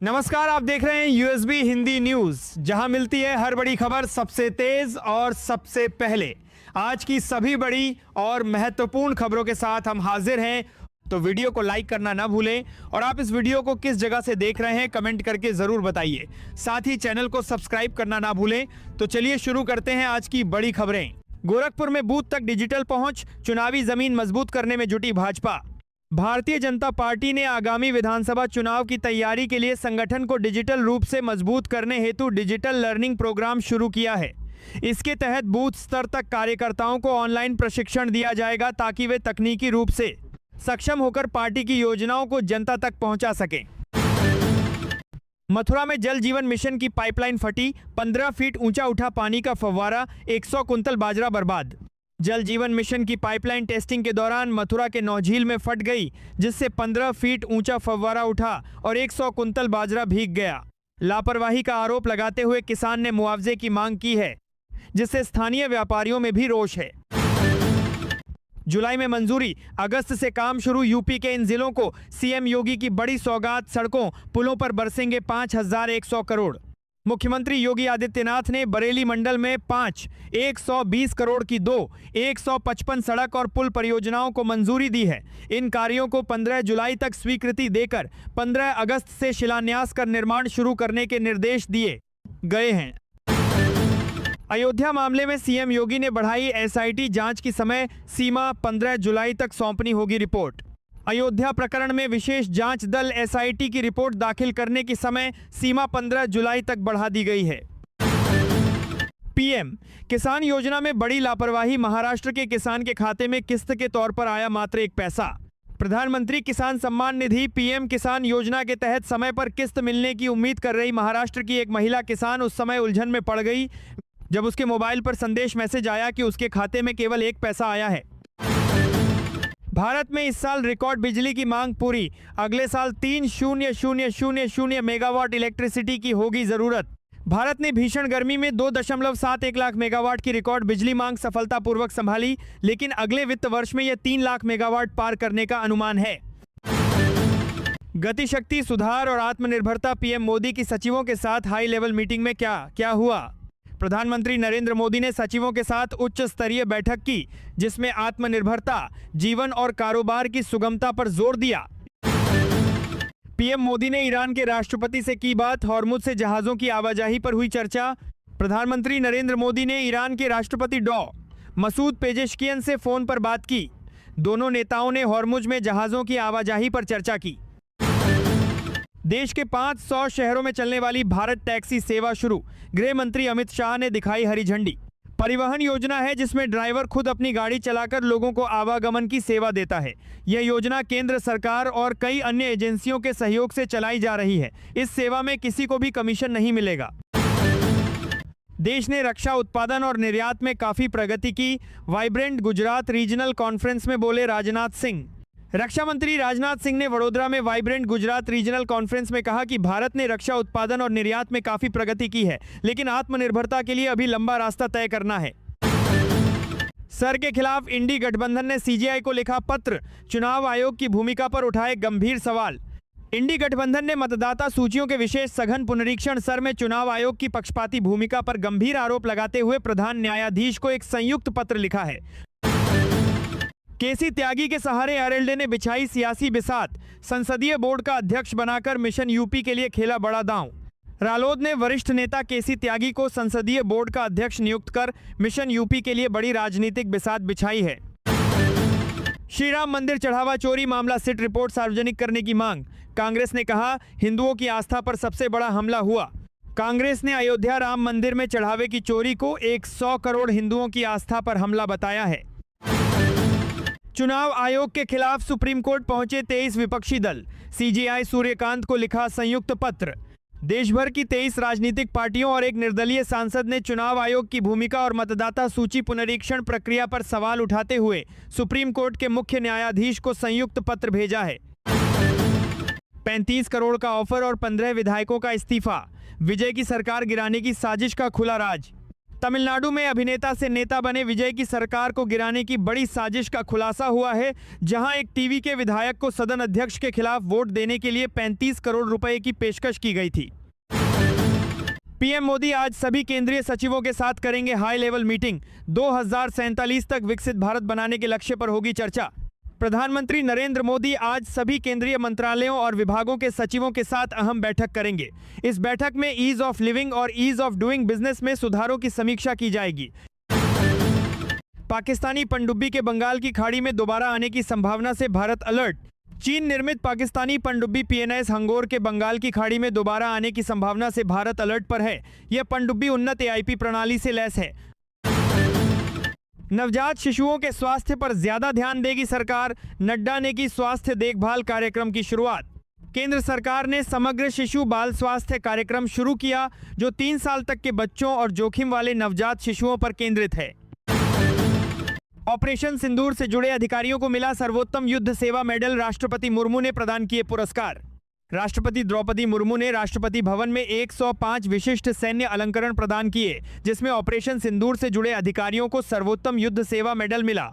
नमस्कार, आप देख रहे हैं यूएसबी हिंदी न्यूज, जहां मिलती है हर बड़ी खबर सबसे तेज और सबसे पहले। आज की सभी बड़ी और महत्वपूर्ण खबरों के साथ हम हाजिर हैं, तो वीडियो को लाइक करना ना भूलें और आप इस वीडियो को किस जगह से देख रहे हैं कमेंट करके जरूर बताइए। साथ ही चैनल को सब्सक्राइब करना ना भूलें। तो चलिए शुरू करते हैं आज की बड़ी खबरें। गोरखपुर में बूथ तक डिजिटल पहुंच, चुनावी जमीन मजबूत करने में जुटी भाजपा। भारतीय जनता पार्टी ने आगामी विधानसभा चुनाव की तैयारी के लिए संगठन को डिजिटल रूप से मजबूत करने हेतु डिजिटल लर्निंग प्रोग्राम शुरू किया है। इसके तहत बूथ स्तर तक कार्यकर्ताओं को ऑनलाइन प्रशिक्षण दिया जाएगा ताकि वे तकनीकी रूप से सक्षम होकर पार्टी की योजनाओं को जनता तक पहुंचा सकें। मथुरा में जल जीवन मिशन की पाइपलाइन फटी, 15 फीट ऊंचा उठा पानी का फव्वारा, 100 कुंतल बाजरा बर्बाद। जल जीवन मिशन की पाइपलाइन टेस्टिंग के दौरान मथुरा के नौझील में फट गई, जिससे 15 फीट ऊंचा फव्वारा उठा और 100 कुंतल बाजरा भीग गया। लापरवाही का आरोप लगाते हुए किसान ने मुआवजे की मांग की है, जिससे स्थानीय व्यापारियों में भी रोष है। जुलाई में मंजूरी, अगस्त से काम शुरू। यूपी के इन जिलों को सीएम योगी की बड़ी सौगात, सड़कों पुलों पर बरसेंगे 5100 करोड़। मुख्यमंत्री योगी आदित्यनाथ ने बरेली मंडल में 120 करोड़ की 155 सड़क और पुल परियोजनाओं को मंजूरी दी है। इन कार्यों को 15 जुलाई तक स्वीकृति देकर 15 अगस्त से शिलान्यास कर निर्माण शुरू करने के निर्देश दिए गए हैं। अयोध्या मामले में सीएम योगी ने बढ़ाई एसआईटी जांच की समय सीमा, 15 जुलाई तक सौंपनी होगी रिपोर्ट। अयोध्या प्रकरण में विशेष जांच दल एसआईटी की रिपोर्ट दाखिल करने की समय सीमा 15 जुलाई तक बढ़ा दी गई है। पीएम किसान योजना में बड़ी लापरवाही, महाराष्ट्र के किसान के खाते में किस्त के तौर पर आया मात्र 1 पैसा। प्रधानमंत्री किसान सम्मान निधि पीएम किसान योजना के तहत समय पर किस्त मिलने की उम्मीद कर रही महाराष्ट्र की एक महिला किसान उस समय उलझन में पड़ गई जब उसके मोबाइल पर संदेश मैसेज आया कि उसके खाते में केवल 1 पैसा आया है। भारत में इस साल रिकॉर्ड बिजली की मांग पूरी, अगले साल 30,000 मेगावाट इलेक्ट्रिसिटी की होगी जरूरत। भारत ने भीषण गर्मी में 2.71 लाख मेगावाट की रिकॉर्ड बिजली मांग सफलतापूर्वक संभाली, लेकिन अगले वित्त वर्ष में यह 3 लाख मेगावाट पार करने का अनुमान है। गतिशक्ति सुधार और आत्मनिर्भरता, पीएम मोदी की सचिवों के साथ हाई लेवल मीटिंग में क्या हुआ। प्रधानमंत्री नरेंद्र मोदी ने सचिवों के साथ उच्च स्तरीय बैठक की, जिसमें आत्मनिर्भरता, जीवन और कारोबार की सुगमता पर जोर दिया। पीएम मोदी ने ईरान के राष्ट्रपति से की बात, हॉर्मुज से जहाजों की आवाजाही पर हुई चर्चा। प्रधानमंत्री नरेंद्र मोदी ने ईरान के राष्ट्रपति मसूद पेजेश्कियन से फोन पर बात की। दोनों नेताओं ने हॉर्मुज में जहाजों की आवाजाही पर चर्चा की। देश के 500 शहरों में चलने वाली भारत टैक्सी सेवा शुरू, गृह मंत्री अमित शाह ने दिखाई हरी झंडी। परिवहन योजना है जिसमें ड्राइवर खुद अपनी गाड़ी चलाकर लोगों को आवागमन की सेवा देता है। यह योजना केंद्र सरकार और कई अन्य एजेंसियों के सहयोग से चलाई जा रही है। इस सेवा में किसी को भी कमीशन नहीं मिलेगा। देश ने रक्षा उत्पादन और निर्यात में काफी प्रगति की, वाइब्रेंट गुजरात रीजनल कॉन्फ्रेंस में बोले राजनाथ सिंह। रक्षा मंत्री राजनाथ सिंह ने वडोदरा में वाइब्रेंट गुजरात रीजनल कॉन्फ्रेंस में कहा कि भारत ने रक्षा उत्पादन और निर्यात में काफी प्रगति की है, लेकिन आत्मनिर्भरता के लिए अभी लंबा रास्ता तय करना है। सर के खिलाफ इंडी गठबंधन ने सीजेआई को लिखा पत्र, चुनाव आयोग की भूमिका पर उठाए गंभीर सवाल। इंडी गठबंधन ने मतदाता सूचियों के विशेष सघन पुनरीक्षण सर में चुनाव आयोग की पक्षपाती भूमिका पर गंभीर आरोप लगाते हुए प्रधान न्यायाधीश को एक संयुक्त पत्र लिखा है। केसी त्यागी के सहारे आरएलडी ने बिछाई सियासी बिसात, संसदीय बोर्ड का अध्यक्ष बनाकर मिशन यूपी के लिए खेला बड़ा दांव। रालोद ने वरिष्ठ नेता केसी त्यागी को संसदीय बोर्ड का अध्यक्ष नियुक्त कर मिशन यूपी के लिए बड़ी राजनीतिक बिसात बिछाई है। श्री राम मंदिर चढ़ावा चोरी मामला सिट रिपोर्ट सार्वजनिक करने की मांग, कांग्रेस ने कहा हिंदुओं की आस्था पर सबसे बड़ा हमला हुआ। कांग्रेस ने अयोध्या राम मंदिर में चढ़ावे की चोरी को 100 करोड़ हिंदुओं की आस्था पर हमला बताया है। चुनाव आयोग के खिलाफ सुप्रीम कोर्ट पहुंचे 23 विपक्षी दल, सीजेआई सूर्यकांत को लिखा संयुक्त पत्र। देश भर की 23 राजनीतिक पार्टियों और एक निर्दलीय सांसद ने चुनाव आयोग की भूमिका और मतदाता सूची पुनरीक्षण प्रक्रिया पर सवाल उठाते हुए सुप्रीम कोर्ट के मुख्य न्यायाधीश को संयुक्त पत्र भेजा है। 35 करोड़ का ऑफर और 15 विधायकों का इस्तीफा, विजय की सरकार गिराने की साजिश का खुला राज। तमिलनाडु में अभिनेता से नेता बने विजय की सरकार को गिराने की बड़ी साजिश का खुलासा हुआ है, जहां एक टीवी के विधायक को सदन अध्यक्ष के खिलाफ वोट देने के लिए 35 करोड़ रुपए की पेशकश की गई थी। पीएम मोदी आज सभी केंद्रीय सचिवों के साथ करेंगे हाई लेवल मीटिंग। 2047 तक विकसित भारत बनाने के लक्ष्य पर होगी चर्चा। प्रधानमंत्री नरेंद्र मोदी आज सभी केंद्रीय मंत्रालयों और विभागों के सचिवों के साथ अहम बैठक करेंगे। इस बैठक में ईज ऑफ लिविंग और ईज ऑफ डूइंग बिजनेस में सुधारों की समीक्षा की जाएगी। पाकिस्तानी पनडुब्बी के बंगाल की खाड़ी में दोबारा आने की संभावना से भारत अलर्ट। चीन निर्मित पाकिस्तानी पनडुब्बी PNS हंगोर के बंगाल की खाड़ी में दोबारा आने की संभावना से भारत अलर्ट पर है। यह पनडुब्बी उन्नत AIP प्रणाली से लैस है। नवजात शिशुओं के स्वास्थ्य पर ज्यादा ध्यान देगी सरकार। नड्डा ने की स्वास्थ्य देखभाल कार्यक्रम की शुरुआत। केंद्र सरकार ने समग्र शिशु बाल स्वास्थ्य कार्यक्रम शुरू किया, जो 3 साल तक के बच्चों और जोखिम वाले नवजात शिशुओं पर केंद्रित है। ऑपरेशन सिंदूर से जुड़े अधिकारियों को मिला सर्वोत्तम युद्ध सेवा मेडल। राष्ट्रपति मुर्मू ने प्रदान किए पुरस्कार। राष्ट्रपति द्रौपदी मुर्मू ने राष्ट्रपति भवन में 105 विशिष्ट सैन्य अलंकरण प्रदान किए, जिसमें ऑपरेशन सिंदूर से जुड़े अधिकारियों को सर्वोत्तम युद्ध सेवा मेडल मिला।